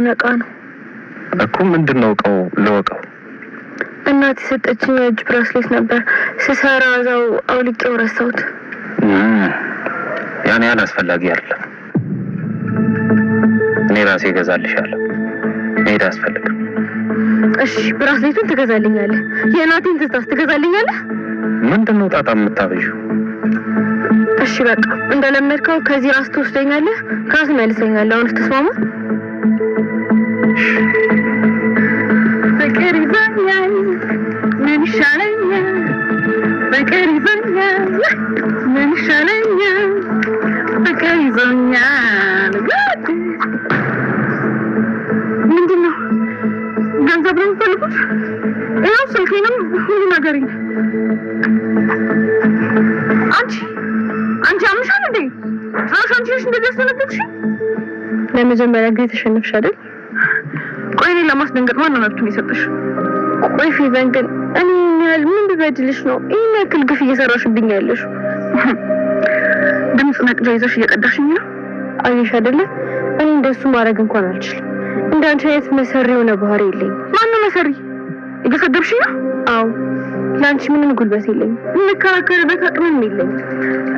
ነቃ ነው እኮ ምንድነው እቃው? ለወቀው እናት የሰጠችኝ የእጅ ብራስሌት ነበር። ስሰራ እዛው አውልቄው ረሳሁት። ያኔ አላስፈላጊ አይደለም። እኔ ራሴ እገዛልሻለሁ። መሄድ አያስፈልግም። እሺ ብራስሌቱን ትገዛልኛለህ? የእናቴን ትዕዛዝ ትገዛልኛለህ? ምንድነው ጣጣ የምታበዢው? እሺ በቃ እንደለመድከው ከዚህ ራስ ትወስደኛለህ፣ ካስ መልሰኛለህ። አሁን ተስማማ? ፍቅር ይዘኛል ምን ይሻለኛል? ፍቅር ይዘኛል ምን ይሻለኛል? ፍቅር ይዘኛል። ምንድነው? ገንዘብ ነው የምትፈልጉት? ይኸው ስልኬንም ሁሉ ነገርኝ። አንቺ አምሻል እንዴ? አንቺ ነሽ እንደዚህ ያስተነግጥሽ? ለመጀመሪያ ጊዜ ተሸነፍሽ አይደል? ቆይ እኔን ለማስደንገጥ ማነው መብቱን የሰጠሽ? ቆይ ፊቨን ግን እኔ ያህል ምን ብበድልሽ ነው ይሄን ያክል ግፍ እየሰራሽብኝ ያለሽ? ድምፅ መቅጃ ይዘሽ እየቀዳሽኝ ነው። አየሽ አይደለ? እኔ እንደሱ ማድረግ እንኳን አልችልም። እንዳንቺ አይነት መሰሪ የሆነ ባህሪ የለኝም። ማነው መሰሪ? እየሰደብሽኝ ነው? አዎ ለአንቺ ምንም ጉልበት የለኝም። የምከራከርበት አቅምም የለኝም።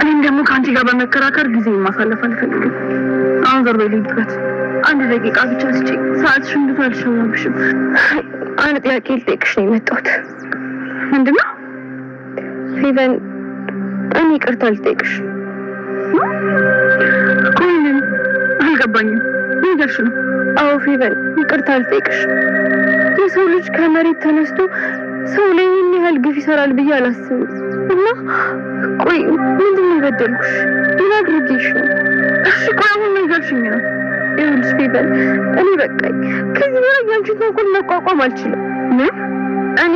እኔም ደግሞ ከአንቺ ጋር በመከራከር ጊዜ ማሳለፍ አልፈልግም። አሁን ዞር በይ ልሂድበት። አንድ ደቂቃ ብቻ ስጪኝ። ሰዓትሽን ብዙ አልሸወብሽም። አንድ ጥያቄ ልጠይቅሽ ነው የመጣሁት። ምንድነው? ፊቨን እኔ ይቅርታ ልጠይቅሽ። ቆይ ምን? አልገባኝም። ምን እያልሽ ነው? አዎ ፊቨን ይቅርታ ልጠይቅሽ። የሰው ልጅ ከመሬት ተነስቶ ሰው ላይ ይህን ያህል ግፍ ይሰራል ብዬ አላስብም። እና ቆይ ምንድነው የበደልኩሽ? ምን አድርጌሽ ነው? እሺ ቆይ አሁን ምን እያልሽኝ ነው? ይኸውልሽ ፊቨን እኔ በቃኝ። ከዚህ በላይ ያንቺን ተንኮል መቋቋም አልችልም። ምን? እኔ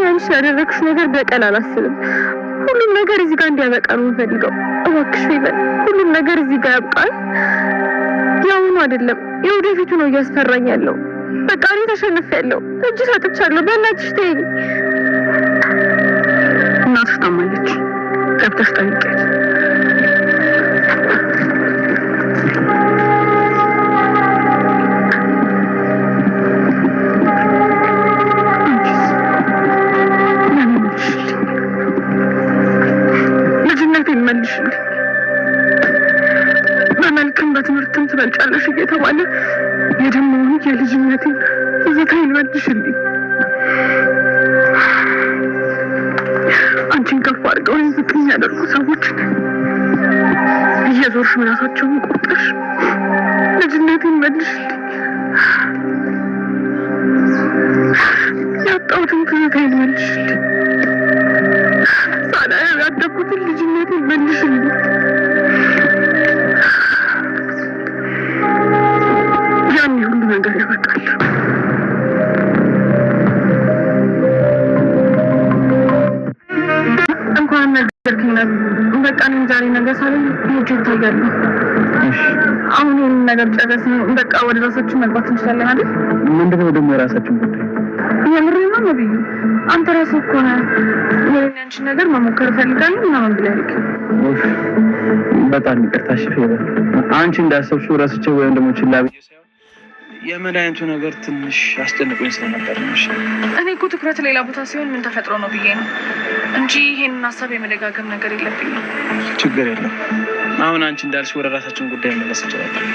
አንቺ ያደረግሽ ነገር በቀል አላስብም። ሁሉም ነገር እዚህ ጋር እንዲያበቃ ነው የምፈልገው። እባክሽ ፊቨን ሁሉም ነገር እዚህ ጋር ያብቃል። ያሁኑ አይደለም የወደፊቱ ነው እያስፈራኝ ያለው። በቃ እኔ ተሸንፌያለሁ። እጅ ሰጥቻለሁ። በእናትሽ ተይኝ። እናትሽ ታማለች። ገብተሽ ጠይቂያት። ልጅነቴን መልሽልኝ። በመልክም በትምህርትም ትበልጫለሽ እየተባለ የደሞውን የልጅነቴን ትዝታዬን መልሽልኝ። አንቺን ከፍ አድርገው ዝቅ የሚያደርጉ ሰዎችን እየዞርሽ ምላሳቸውን ቆርጠሽ ልጅነቴን መልሽልኝ። ያጣሁትን ትዝታዬን መልሽልኝ። ሳላየው ያደግኩትን ልጅነቴን መልሽልኝ። ያኔ ሁሉ ነገር ያበቃል። እንኳን ነገርክኝ። በቃ እኔም ዛሬ ነገር ሳለኝ ሞቼ እታያለሁ። አሁን ይህንን ነገር ጨረስን። በቃ ወደ ራሳችን መግባት እንችላለን አይደል? ምንድነው ደግሞ የራሳችን ጉዳይ? የምሬን ነው ነብዩ። አንተ ራስህ እኮ ነህ የኔን አንቺን ነገር መሞከር እፈልጋለሁ ምናምን ብለህ በጣም ይቅርታ። እሺ ፊቨን አንቺ እንዳሰብሽው ረስቼው ወይም ደግሞ ችላ ብዬ ሳይሆን የመድኃኒቱ ነገር ትንሽ አስጨንቆኝ ስለነበር ነው። እኔ እኮ ትኩረት ሌላ ቦታ ሲሆን ምን ተፈጥሮ ነው ብዬ ነው እንጂ ይሄንን ሀሳብ የመደጋገም ነገር የለብኝም። ችግር የለም። አሁን አንቺ እንዳልሽ ወደ ራሳችን ጉዳይ መለስ እንችላለን።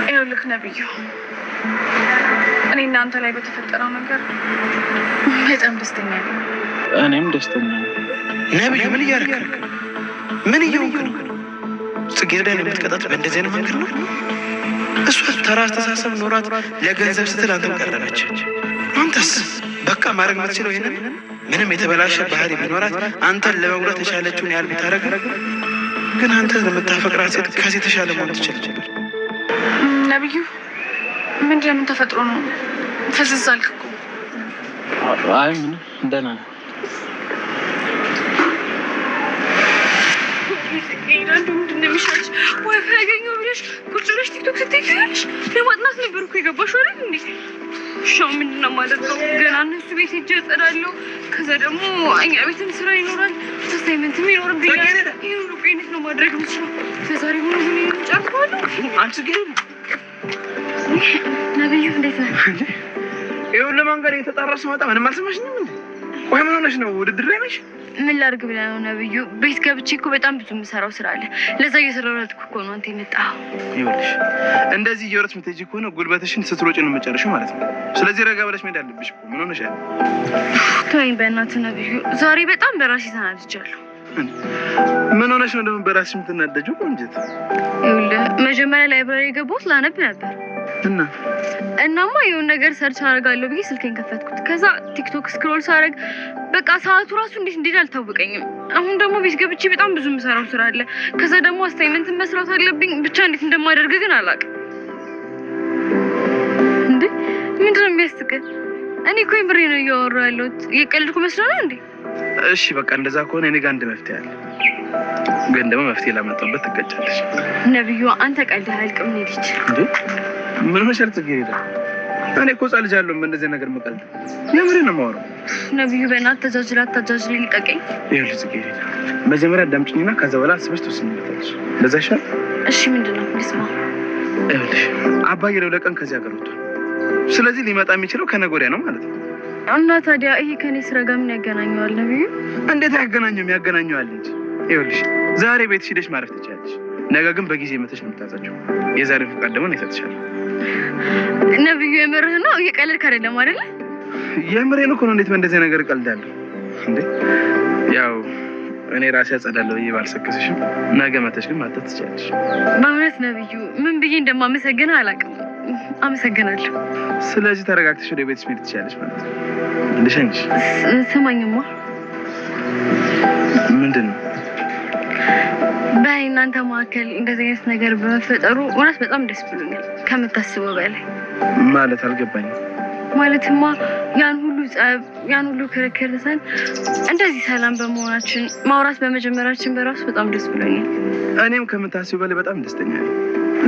ይኸውልህ ነብዩ፣ እኔ እናንተ ላይ በተፈጠረው ነገር በጣም ደስተኛ ነኝ። እኔም ደስተኛ ነኝ። ነብዩ ምን እያደረግህ ነው? ምን እየሆንክ ነው? ጽጌረዳ የምትቀጣት በእንደዚህ አይነት መንገድ ነው? እሷ ተራ አስተሳሰብ ኖራት ለገንዘብ ስትል አንተም ቀረበች። አንተስ በቃ ማድረግ የምትችለው ይሄንን ምንም የተበላሸ ባህሪ ቢኖራት አንተን ለመጉዳት የቻለችውን ያህል ብታደርግ፣ ግን አንተ ለምታፈቅራት ሴት ከዚህ የተሻለ መሆን ትችላለህ። ነብዩ ምንድን ምን ተፈጥሮ ነው? ፈዝዝ አልክ እኮ። አይ ምን ደህና ነው። ዋይፋይ ያገኘው ብለሽ ቁጭ ብለሽ ቲክቶክ ስትይያለሽ ለማጥናት ነበር እኮ የገባሽው አይደል እንዴ? ሻው ምንድነው ማለት ነው? ገና እነሱ ቤት ሄጄ እጸዳለሁ። ከዛ ደግሞ እኛ ቤትም ስራ ይኖራል፣ አሳይመንትም ይኖርብኛል። ይሄን ሁሉ ነው ማድረግ የምችለው። ከዛሬ ሆኖ ምን ይጫወታሉ? አንቺ ግን ነብዩ እንዴት ነህ? ይኸውልህ መንገድ የተጣራስ መጣ ምንም አልሰማሽኝም እንዴ? ወይ ምን ሆነሽ ነው? ውድድር ላይ ነሽ? ምን ላድርግ ብለህ ነው ነብዩ? ቤት ገብቼ እኮ በጣም ብዙ የምሰራው ስራ አለ። ለዛ እየሰራሁልህ እኮ ነው አንተ የመጣኸው። ይኸውልሽ እንደዚህ እየወረድሽ የምትሄጂ ከሆነ ጉልበትሽን ስትሮጪ ነው የምትጨርሺው ማለት ነው። ስለዚህ ረጋ ብለሽ መሄድ አለብሽ እኮ። ምን ሆነሻል? ተወኝ በእናትህ ነብዩ። ዛሬ በጣም በራሴ ተናድጃለሁ። ምን ሆነሽ ነው ደግሞ በራስሽ የምትናደጂው? ቆንጆት ይኸውልህ መጀመሪያ ላይብራሪ የገባሁት ላነብ ነበር እናማ የሆነ ነገር ሰርች አደርጋለሁ ብዬ ስልኬን ከፈትኩት። ከዛ ቲክቶክ ስክሮል ሳደርግ በቃ ሰዓቱ ራሱ እንዴት እንደሄደ አልታወቀኝም። አሁን ደግሞ ቤት ገብቼ በጣም ብዙ የምሰራው ስራ አለ። ከዛ ደግሞ አሳይመንትን መስራት አለብኝ። ብቻ እንዴት እንደማደርግ ግን አላውቅም። እንዴ ምንድን ነው የሚያስቅህ? እኔ እኮ የምሬ ነው እያወራሁ ያለሁት። እየቀለድኩ መስሎህ ነው እንዴ? እሺ በቃ እንደዛ ከሆነ እኔ ጋር አንድ መፍትሄ አለ። ግን ደግሞ መፍትሄ ላመጣበት ትቀጫለሽ። ነብዩ አንተ ቀልድ አያልቅም። ምን ልጅ እንዴ ምን ሆነሻል? ጽጌረዳ እኔ እኮ ህፃን ልጅ አለሁ እንደዚህ ነገር የምቀልድ። የምሬን ነው የማወራው። ነብዩ በእናትህ ተጃጅላ አታጃጅለኝ፣ ልቀቀኝ። ይኸውልሽ ጽጌረዳ መጀመሪያ አዳምጪኝና ከዛ በኋላ አስበሽ ትወስኚበታለሽ። እንደዛ ይሻል? እሺ ምንድን ነው? ልስማ። ይኸውልሽ አባዬ ለሁለት ቀን ከዚህ ሀገር ወጥቷል። ስለዚህ ሊመጣ የሚችለው ከነገ ወዲያ ነው ማለት ነው። እና ታዲያ ይሄ ከኔ ስራ ጋር ምን ያገናኘዋል ነብዩ? እንዴት አያገናኘውም? ያገናኘዋል እንጂ። ይኸውልሽ ዛሬ ቤት ሄደሽ ማረፍ ትችያለሽ። ነገ ግን በጊዜ መተሽ ነው የምታዛቸው። የዛሬን ፍቃድ ደግሞ ይሰጥሻል። ነብዩ የምርህ ነው? እየቀለድክ አይደለም አይደለ? የምሬን እኮ ነው። እንዴት በእንደዚህ ነገር እቀልዳለሁ እንዴ? ያው እኔ ራሴ አጸዳለሁ ብዬ ባልሰክስሽም ነገ መተሽ ግን ማጠት ትችያለሽ። በእውነት ነብዩ ምን ብዬ እንደማመሰግንህ አላውቅም። አመሰግናለሁ። ስለዚህ ተረጋግተሽ ወደ ቤትሽ መሄድ ትችያለሽ ማለት ነው። ልሸኝሽ። ስማኝማ። ምንድን ነው? በእናንተ መካከል እንደዚህ አይነት ነገር በመፈጠሩ እውነት በጣም ደስ ብሎኛል፣ ከምታስበው በላይ። ማለት አልገባኝም። ማለትማ ያን ሁሉ ጸብ፣ ያን ሁሉ ክርክር ትተን እንደዚህ ሰላም በመሆናችን ማውራት በመጀመራችን በራሱ በጣም ደስ ብሎኛል። እኔም ከምታስበው በላይ በጣም ደስተኛ ነኝ።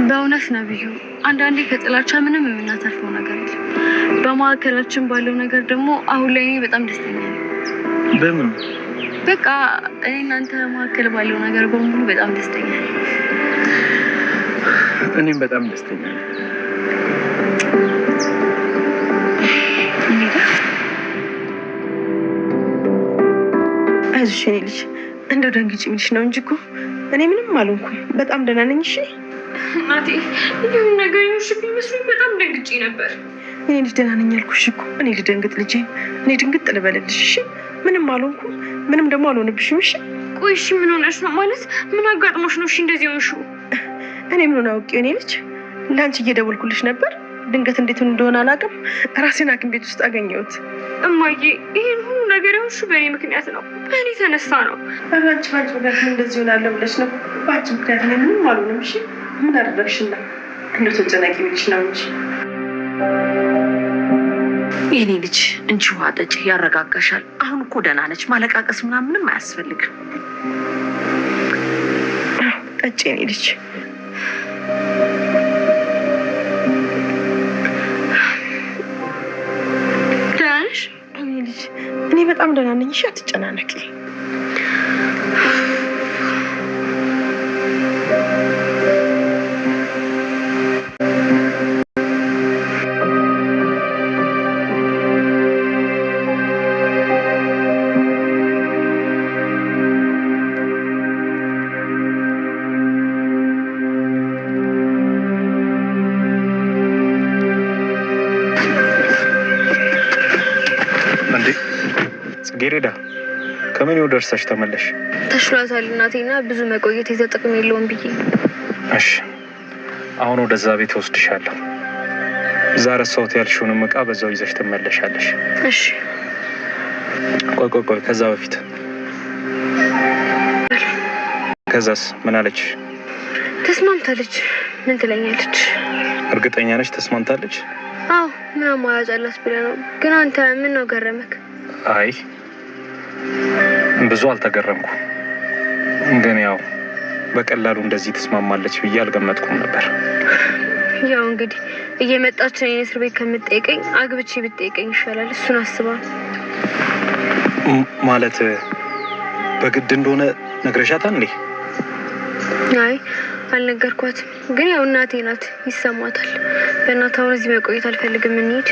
በእውነት ነብዩ፣ አንዳንዴ ከጥላቻ ምንም የምናተርፈው ነገር የለም። በመካከላችን ባለው ነገር ደግሞ አሁን ላይ እኔ በጣም ደስተኛ ነኝ። በምን? በቃ እኔ እናንተ መካከል ባለው ነገር በሙሉ በጣም ደስተኛ ነኝ። እኔም በጣም ደስተኛ ነኝ። አይዞሽ የኔ ልጅ፣ እንደው ደንግጬ የሚልሽ ነው እንጂ እኮ እኔ ምንም አልሆንኩም። በጣም ደህና ነኝ። እሺ እናቴ፣ ይሁን ነገር ይሁንሽብኝ መስሎኝ በጣም ደንግጬ ነበር። እኔ ልጅ ደህና ነኝ አልኩሽ እኮ። እኔ ልደንግጥ ልጄ? እኔ ድንግጥ ልበልልሽ? እሺ ምንም አልሆንኩም። ምንም ደግሞ አልሆንብሽም። እሺ ቆይ እሺ ምን ሆነሽ ነው? ማለት ምን አጋጥሞሽ ነው? እሺ እንደዚህ ሆንሽው? እኔ ምን ሆነ አውቄው? እኔ ልጅ ለአንቺ እየደወልኩልሽ ነበር። ድንገት እንዴት እንደሆነ አላውቅም፣ ራሴን ሐኪም ቤት ውስጥ አገኘሁት። እማዬ፣ ይሄን ሁሉ ነገር የሆንሽው በእኔ ምክንያት ነው። በእኔ ተነሳ ነው። አንቺ ባንቺ ምክንያት ምን እንደዚህ ሆናለሁ ብለሽ ነው? በአንቺ ምክንያት እኔ ምንም አልሆንም። እሺ ምን አደረግሽና እንደው ተጨናቂ ብልሽ ነው እንጂ። የኔ ልጅ እንቺ ውሃ ጠጪ፣ ያረጋጋሻል። አሁን እኮ ደህና ነች። ማለቃቀስ ምናምንም አያስፈልግም። ጠጪ የኔ ልጅ። ደህና ነሽ? እኔ ልጅ እኔ በጣም ደህና ነኝ። እሺ አትጨናነቂ። ጽጌረዳ ከምን ደርሰሽ ተመለሽ? ተሽሏታል እናቴና ብዙ መቆየት ጥቅም የለውም ብዬ። እሺ አሁን ወደዛ ቤት ወስድሻለሁ። እዛ ረሳሁት ያልሽውንም ዕቃ በዛው ይዘሽ ትመለሻለሽ። እሺ ቆይ ከዛ በፊት ከዛስ ምን አለች? ተስማምታለች። ምን ትለኛለች? እርግጠኛ ነሽ ተስማምታለች? አዎ ምን አማራጭ አላት ብለህ ነው? ግን አንተ ምን ነው ገረመክ? አይ ብዙ አልተገረምኩ፣ ግን ያው በቀላሉ እንደዚህ ትስማማለች ብዬ አልገመትኩም ነበር። ያው እንግዲህ እየመጣች እኔን እስር ቤት ከምትጠይቀኝ አግብቼ ብትጠይቀኝ ይሻላል። እሱን አስባ ማለት በግድ እንደሆነ ነግረሻታል እንዴ? አይ አልነገርኳትም፣ ግን ያው እናቴ ናት ይሰማታል። በእናትህ አሁን እዚህ መቆየት አልፈልግም። እንሂድ።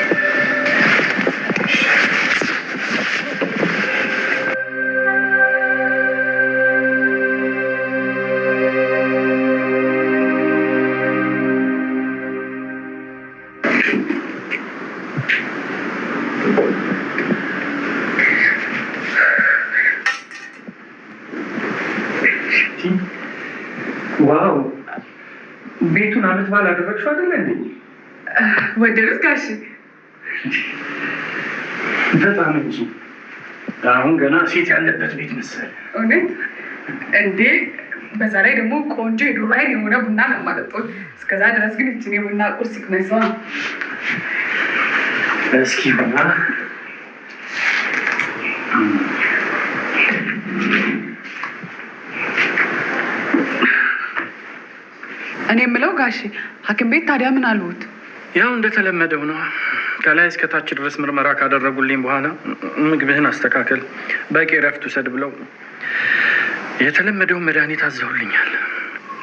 ዋው ቤቱን አመት በዓል አደረግሽው አይደለ እንዴ? ወደድክ ጋሼ? በጣም እንጂ አሁን ገና ሴት ያለበት ቤት መሰለህ። እውነት እንዴ? በዛ ላይ ደግሞ ቆንጆ የዶሮ አይን የሆነ ቡና ነው የማጠጣው። እስከዛ ድረስ ግን እችን የቡና ቁርስ ይቅመሷ እስኪ ቡና እኔ የምለው ጋሼ ሐኪም ቤት ታዲያ ምን አሉት? ያው እንደተለመደው ነው። ከላይ እስከታች ድረስ ምርመራ ካደረጉልኝ በኋላ ምግብህን አስተካከል፣ በቂ እረፍት ውሰድ ብለው የተለመደውን መድኃኒት አዘውልኛል።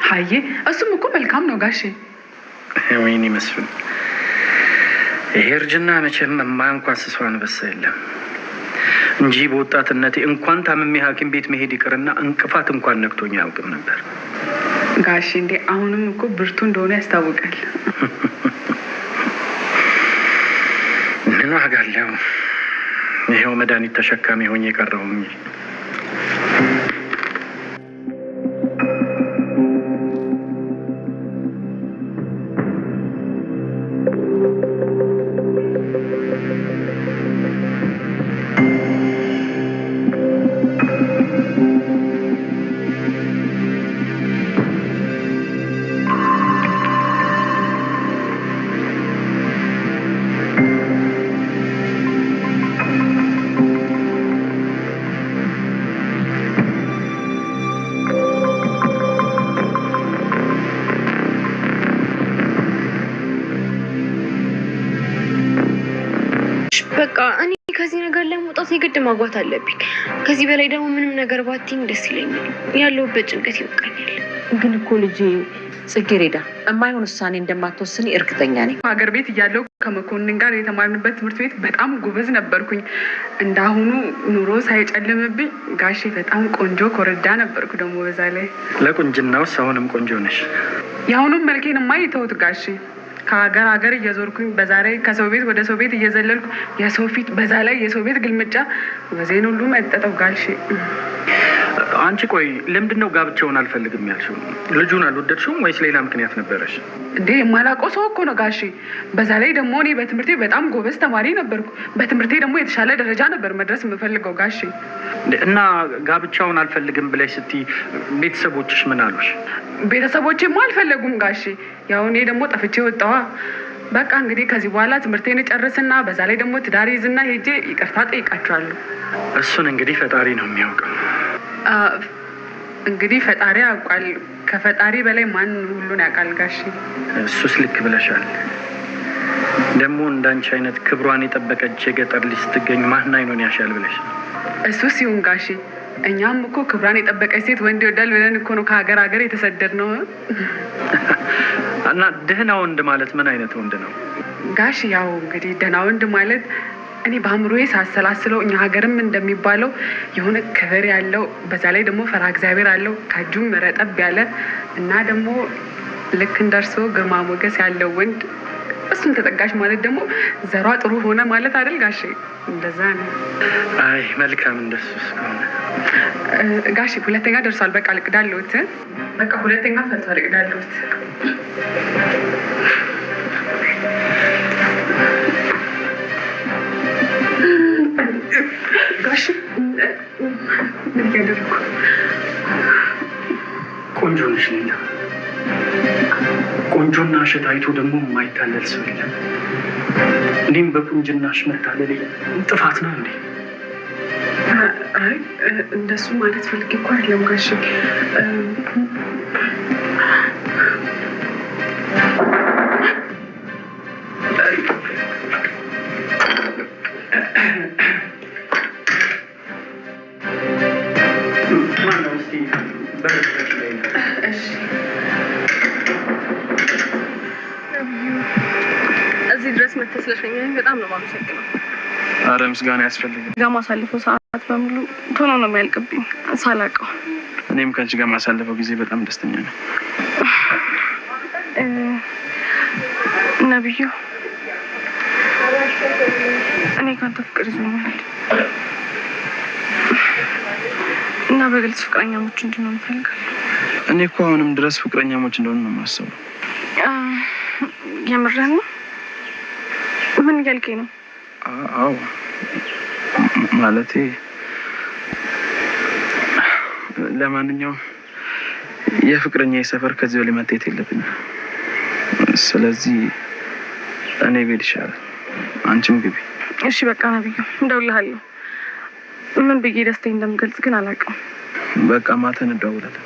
ሀዬ እሱም እኮ መልካም ነው ጋሼ። ወይኔ መስፍን፣ ይሄ እርጅና መቼም እንኳን ስሷ አንበሳ የለም እንጂ በወጣትነቴ እንኳን ታምሜ ሐኪም ቤት መሄድ ይቅርና እንቅፋት እንኳን ነክቶኝ አያውቅም ነበር። ጋሼ እንዴ አሁንም እኮ ብርቱ እንደሆነ ያስታውቃል። ምን ዋጋ አለው? ይኸው መድኃኒት ተሸካሚ ሆኜ የቀረሁኝ። በቃ እኔ ከዚህ ነገር ላይ መውጣት የግድ ማግባት አለብኝ። ከዚህ በላይ ደግሞ ምንም ነገር ባትይኝ ደስ ይለኛል። ያለሁበት ጭንቀት ይበቃኛል። ግን እኮ ልጄ ጽጌረዳ የማይሆን ውሳኔ እንደማትወስኒ እርግጠኛ ነኝ። ሀገር ቤት እያለሁ ከመኮንን ጋር የተማርንበት ትምህርት ቤት በጣም ጎበዝ ነበርኩኝ። እንዳሁኑ ኑሮ ሳይጨልምብኝ ጋሼ በጣም ቆንጆ ኮረዳ ነበርኩ። ደግሞ በዛ ላይ ለቁንጅናውስ አሁንም ቆንጆ ነሽ። የአሁኑም መልኬንማ ይተውት ጋሼ። ከሀገር ሀገር እየዞርኩኝ በዛ ላይ ከሰው ቤት ወደ ሰው ቤት እየዘለልኩ የሰው ፊት በዛ ላይ የሰው ቤት ግልምጫ በዜን ሁሉ መጠጠው ጋሼ። አንቺ ቆይ ለምንድን ነው ጋብቻውን አልፈልግም ያልሽው? ልጁን አልወደድሽውም ወይስ ሌላ ምክንያት ነበረሽ? እንዴ የማላውቀው ሰው እኮ ነው ጋሼ። በዛ ላይ ደግሞ እኔ በትምህርቴ በጣም ጎበዝ ተማሪ ነበርኩ። በትምህርቴ ደግሞ የተሻለ ደረጃ ነበር መድረስ የምፈልገው ጋሼ። እና ጋብቻውን አልፈልግም ብለሽ ስትይ ቤተሰቦችሽ ምን አሉሽ? ቤተሰቦቼማ አልፈለጉም ጋሼ። ያው እኔ ደግሞ ጠፍቼ ወጣዋ። በቃ እንግዲህ ከዚህ በኋላ ትምህርቴን ጨርስና በዛ ላይ ደግሞ ትዳር ይዝና ሄጄ ይቅርታ ጠይቃቸዋለሁ። እሱን እንግዲህ ፈጣሪ ነው የሚያውቀው። እንግዲህ ፈጣሪ ያውቃል። ከፈጣሪ በላይ ማን ሁሉን ያውቃል ጋሼ። እሱስ ልክ ብለሻል። ደግሞ እንዳንቺ አይነት ክብሯን የጠበቀች የገጠር ልጅ ስትገኝ ማን አይኑን ያሻል ብለሽ? እሱስ ይሁን ጋሼ። እኛም እኮ ክብሯን የጠበቀች ሴት ወንድ ይወዳል ብለን እኮ ነው ከሀገር ሀገር የተሰደድ ነው። እና ደህና ወንድ ማለት ምን አይነት ወንድ ነው ጋሼ? ያው እንግዲህ ደህና ወንድ ማለት እኔ በአእምሮዬ ሳሰላስለው እኛ ሀገርም እንደሚባለው የሆነ ክብር ያለው በዛ ላይ ደግሞ ፈራ እግዚአብሔር አለው ከእጁም ረጠብ ያለ እና ደግሞ ልክ እንደርሶ ግርማ ሞገስ ያለው ወንድ እሱን ተጠጋሽ ማለት ደግሞ ዘሯ ጥሩ ሆነ ማለት አይደል ጋሼ? እንደዛ ነው። አይ መልካም፣ እንደሱ እስከሆነ ጋሼ ሁለተኛ ደርሷል። በቃ ልቅዳለሁት። በቃ ሁለተኛ ፈልቷል። ልቅዳለሁት። ጋሼ ምን እያደረኩ? ቆንጆ ነሽ ሌላ። ቆንጆና እሸት አይቶ ደግሞ የማይታለል ሰው የለም። እኔም በቁንጅናሽ መታለል ጥፋት ነው እንዴ? አይ እንደሱ ማለት ፈልጌ እኮ አይደለም ጋሼ። ማነው እስኪ በረሽ ላይ? እሺ እዚህ ድረስ መተህ ስለሸኘኸኝ በጣም ነው የማመሰግነው። አረ ምስጋና ያስፈልጋል። ጋር ማሳለፈው ሰዓት በሙሉ ቶሎ ነው የሚያልቅብኝ ሳላውቀው። እኔም ከአንቺ ጋር ማሳለፈው ጊዜ በጣም ደስተኛ ነኝ። ነብዩ፣ እኔ ካንተ ፍቅር ይዞኛል እና በግልጽ ፍቅረኛሞች እንድንሆን እንፈልጋለን። እኔ እኮ አሁንም ድረስ ፍቅረኛሞች እንደሆነ ነው የማስበው። የምርህን ነው? ምን እያልከኝ ነው? አዎ ማለቴ ለማንኛውም የፍቅረኛ ሰፈር ከዚህ በላይ መታየት የለብኝም። ስለዚህ እኔ ቤት ይሻላል፣ አንቺም ግቢ። እሺ በቃ ነብዩ፣ እንደውልሃለሁ። ምን ብዬ ደስታዬን እንደምገልጽ ግን አላውቅም። በቃ ማታ እንደውላለን።